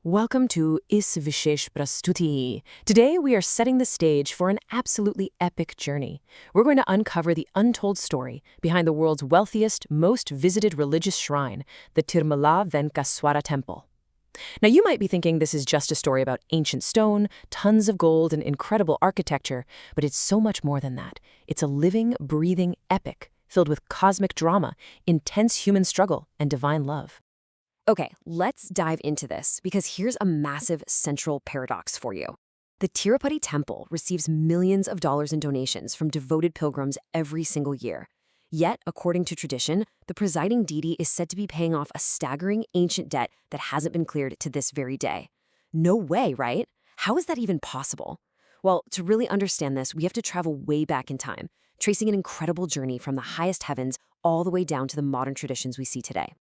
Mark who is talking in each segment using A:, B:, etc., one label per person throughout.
A: Welcome to Is Vishesh Prastuti. Today we are setting the stage for an absolutely epic journey. We're going to uncover the untold story behind the world's wealthiest, most visited religious shrine, the Tirumala Venkaswara Temple. Now you might be thinking this is just a story about ancient stone, tons of gold, and incredible architecture, but it's so much more than that. It's a living, breathing epic filled with cosmic drama, intense human struggle, and divine love.
B: Okay, let's dive into this because here's a massive central paradox for you. The Tirupati temple receives millions of dollars in donations from devoted pilgrims every single year. Yet, according to tradition, the presiding deity is said to be paying off a staggering ancient debt that hasn't been cleared to this very day. No way, right? How is that even possible? Well, to really understand this, we have to travel way back in time, tracing an incredible journey from the highest heavens all the way down to the modern traditions we see today.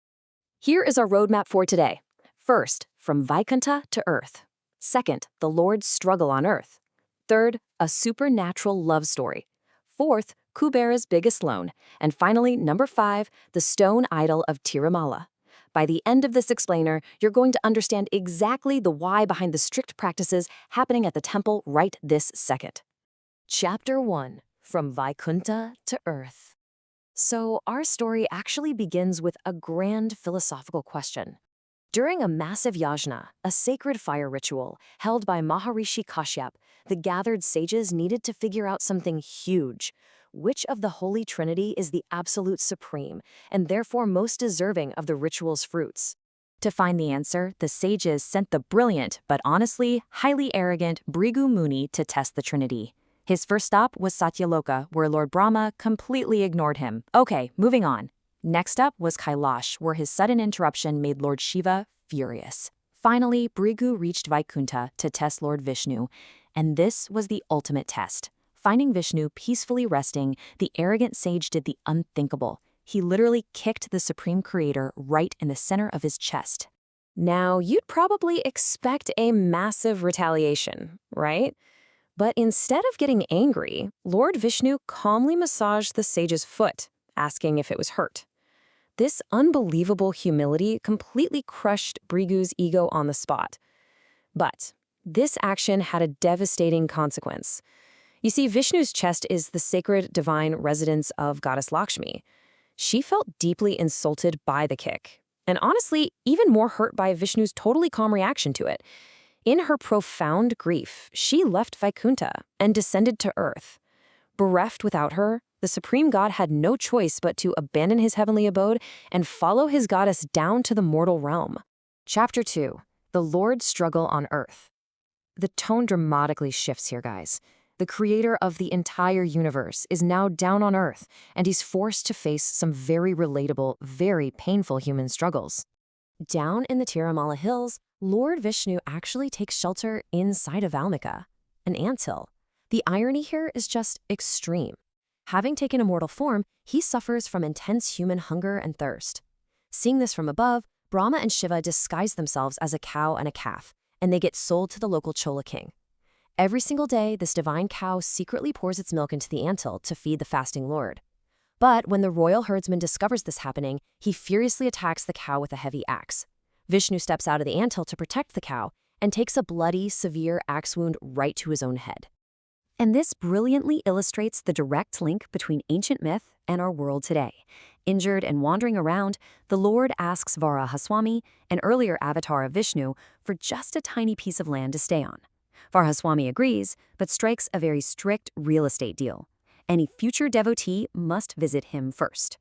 B: Here is our roadmap for today. First, from Vaikuntha to Earth. Second, the Lord's struggle on Earth. Third, a supernatural love story. Fourth, Kubera's biggest loan. And finally, number 5, the stone idol of Tirumala. By the end of this explainer, you're going to understand exactly the why behind the strict practices happening at the temple right this second. Chapter 1, from Vaikuntha to Earth. So our story actually begins with a grand philosophical question. During a massive yajna, a sacred fire ritual held by Maharishi Kashyap, the gathered sages needed to figure out something huge. Which of the Holy Trinity is the absolute supreme, and therefore most deserving of the ritual's fruits? To find the answer, the sages sent the brilliant, but honestly, highly arrogant Bhrigu Muni to test the Trinity. His first stop was Satyaloka, where Lord Brahma completely ignored him. Okay, moving on. Next up was Kailash, where his sudden interruption made Lord Shiva furious. Finally, Bhrigu reached Vaikuntha to test Lord Vishnu, and this was the ultimate test. Finding Vishnu peacefully resting, the arrogant sage did the unthinkable. He literally kicked the Supreme Creator right in the center of his chest. Now, you'd probably expect a massive retaliation, right? But instead of getting angry, Lord Vishnu calmly massaged the sage's foot, asking if it was hurt. This unbelievable humility completely crushed Bhrigu's ego on the spot. But this action had a devastating consequence. You see, Vishnu's chest is the sacred divine residence of goddess Lakshmi. She felt deeply insulted by the kick, and honestly, even more hurt by Vishnu's totally calm reaction to it. In her profound grief, she left Vaikuntha and descended to Earth. Bereft without her, the Supreme God had no choice but to abandon his heavenly abode and follow his goddess down to the mortal realm. Chapter 2, the Lord's struggle on Earth. The tone dramatically shifts here, guys. The creator of the entire universe is now down on Earth, and he's forced to face some very relatable, very painful human struggles. Down in the Tirumala Hills, Lord Vishnu actually takes shelter inside of Valmika, an anthill. The irony here is just extreme. Having taken a mortal form, he suffers from intense human hunger and thirst. Seeing this from above, Brahma and Shiva disguise themselves as a cow and a calf, and they get sold to the local Chola king. Every single day, this divine cow secretly pours its milk into the anthill to feed the fasting lord. But when the royal herdsman discovers this happening, he furiously attacks the cow with a heavy axe. Vishnu steps out of the anthill to protect the cow and takes a bloody, severe axe wound right to his own head. And this brilliantly illustrates the direct link between ancient myth and our world today. Injured and wandering around, the Lord asks Varahaswami, an earlier avatar of Vishnu, for just a tiny piece of land to stay on. Varahaswami agrees, but strikes a very strict real estate deal. Any future devotee must visit him first.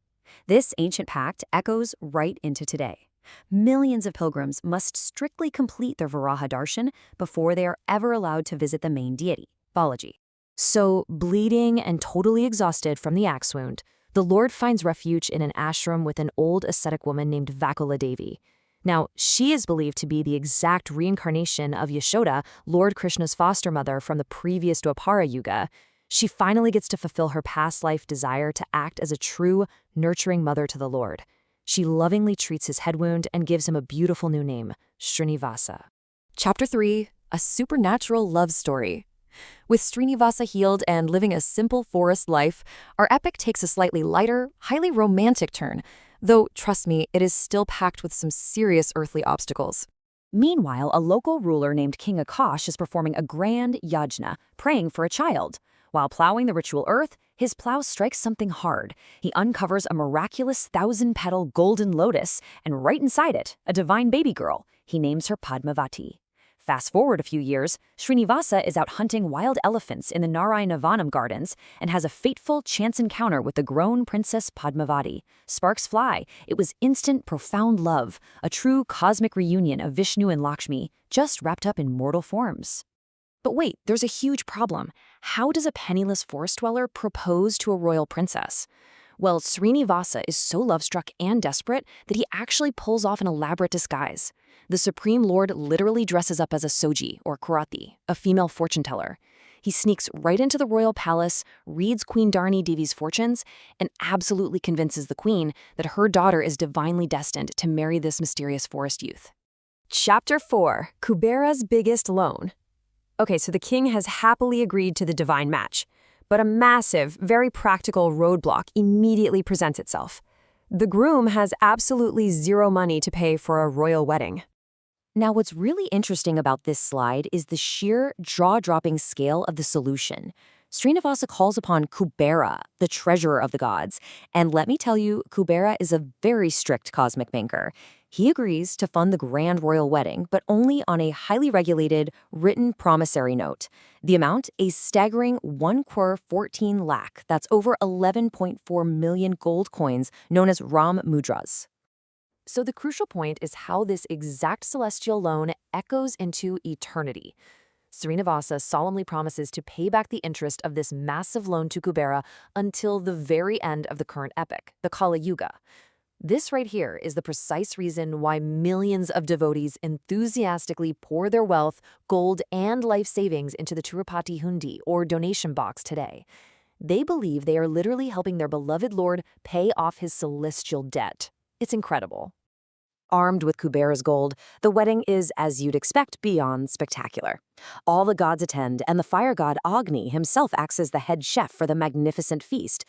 B: This ancient pact echoes right into today. Millions of pilgrims must strictly complete their Varaha darshan before they are ever allowed to visit the main deity, Balaji. So, bleeding and totally exhausted from the axe wound, the Lord finds refuge in an ashram with an old ascetic woman named Vakula Devi. Now, she is believed to be the exact reincarnation of Yashoda, Lord Krishna's foster mother from the previous Dwapara Yuga. She finally gets to fulfill her past life desire to act as a true, nurturing mother to the Lord. She lovingly treats his head wound and gives him a beautiful new name, Srinivasa. Chapter 3, a supernatural love story. With Srinivasa healed and living a simple forest life, our epic takes a slightly lighter, highly romantic turn, though, trust me, it is still packed with some serious earthly obstacles. Meanwhile, a local ruler named King Akash is performing a grand yajna, praying for a child. While plowing the ritual earth, his plow strikes something hard. He uncovers a miraculous 1,000-petal golden lotus, and right inside it, a divine baby girl. He names her Padmavati. Fast forward a few years, Srinivasa is out hunting wild elephants in the Narayanavanam gardens and has a fateful chance encounter with the grown Princess Padmavati. Sparks fly. It was instant, profound love, a true cosmic reunion of Vishnu and Lakshmi, just wrapped up in mortal forms. But wait, there's a huge problem. How does a penniless forest dweller propose to a royal princess? Well, Srinivasa is so love-struck and desperate that he actually pulls off an elaborate disguise. The Supreme Lord literally dresses up as a Soji, or Kurati, a female fortune-teller. He sneaks right into the royal palace, reads Queen Dharani Devi's fortunes, and absolutely convinces the queen that her daughter is divinely destined to marry this mysterious forest youth. Chapter 4. Kubera's Biggest Loan. Okay, so the king has happily agreed to the divine match, but a massive, very practical roadblock immediately presents itself. The groom has absolutely zero money to pay for a royal wedding. Now, what's really interesting about this slide is the sheer jaw-dropping scale of the solution. Srinivasa calls upon Kubera, the treasurer of the gods, and let me tell you, Kubera is a very strict cosmic banker. He agrees to fund the grand royal wedding, but only on a highly regulated, written promissory note. The amount, a staggering 1 crore 14 lakh. That's over 11.4 million gold coins, known as Ram Mudras. So the crucial point is how this exact celestial loan echoes into eternity. Srinivasa solemnly promises to pay back the interest of this massive loan to Kubera until the very end of the current epic, the Kali Yuga. This right here is the precise reason why millions of devotees enthusiastically pour their wealth, gold, and life savings into the Tirupati hundi, or donation box, today. They believe they are literally helping their beloved Lord pay off his celestial debt. It's incredible. Armed with Kubera's gold, the wedding is, as you'd expect, beyond spectacular. All the gods attend, and the fire god Agni himself acts as the head chef for the magnificent feast.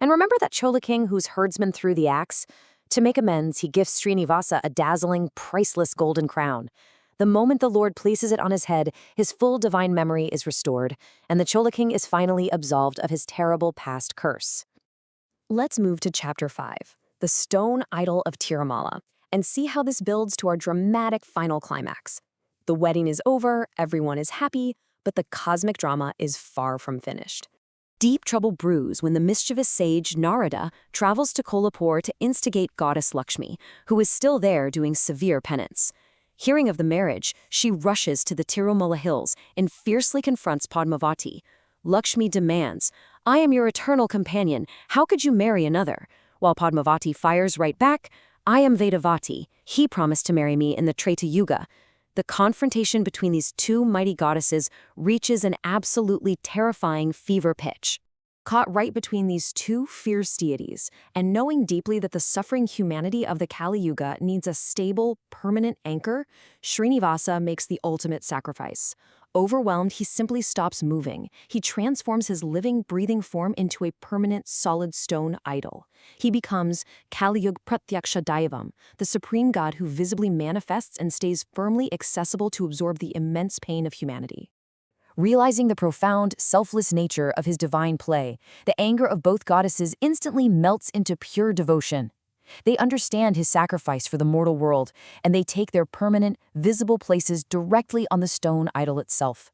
B: And remember that Chola king whose herdsman threw the axe? To make amends, he gifts Srinivasa a dazzling, priceless golden crown. The moment the Lord places it on his head, his full divine memory is restored, and the Chola king is finally absolved of his terrible past curse. Let's move to Chapter 5, the stone idol of Tirumala, and see how this builds to our dramatic final climax. The wedding is over, everyone is happy, but the cosmic drama is far from finished. Deep trouble brews when the mischievous sage Narada travels to Kolhapur to instigate goddess Lakshmi, who is still there doing severe penance. Hearing of the marriage, she rushes to the Tirumala hills and fiercely confronts Padmavati. Lakshmi demands, "I am your eternal companion, how could you marry another?" While Padmavati fires right back, "I am Vedavati, he promised to marry me in the Treta Yuga." The confrontation between these two mighty goddesses reaches an absolutely terrifying fever pitch. Caught right between these two fierce deities, and knowing deeply that the suffering humanity of the Kali Yuga needs a stable, permanent anchor, Srinivasa makes the ultimate sacrifice. Overwhelmed, he simply stops moving. He transforms his living, breathing form into a permanent, solid stone idol. He becomes Kaliyug Pratyaksha Daivam, the supreme god who visibly manifests and stays firmly accessible to absorb the immense pain of humanity. Realizing the profound, selfless nature of his divine play, the anger of both goddesses instantly melts into pure devotion. They understand his sacrifice for the mortal world, and they take their permanent, visible places directly on the stone idol itself.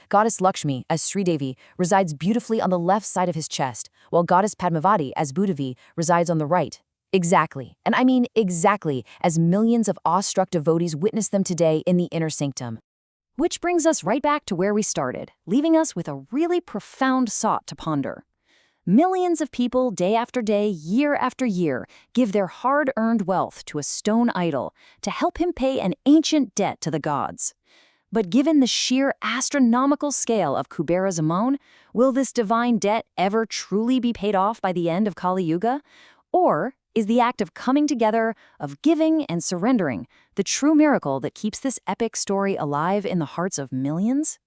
B: Goddess Lakshmi, as Sridevi, resides beautifully on the left side of his chest, while Goddess Padmavati, as Bhudevi, resides on the right. Exactly, and I mean exactly, as millions of awestruck devotees witness them today in the inner sanctum. Which brings us right back to where we started, leaving us with a really profound thought to ponder. Millions of people, day after day, year after year, give their hard-earned wealth to a stone idol to help him pay an ancient debt to the gods. But given the sheer astronomical scale of Kubera's amount, will this divine debt ever truly be paid off by the end of Kali Yuga? Or is the act of coming together, of giving and surrendering, the true miracle that keeps this epic story alive in the hearts of millions?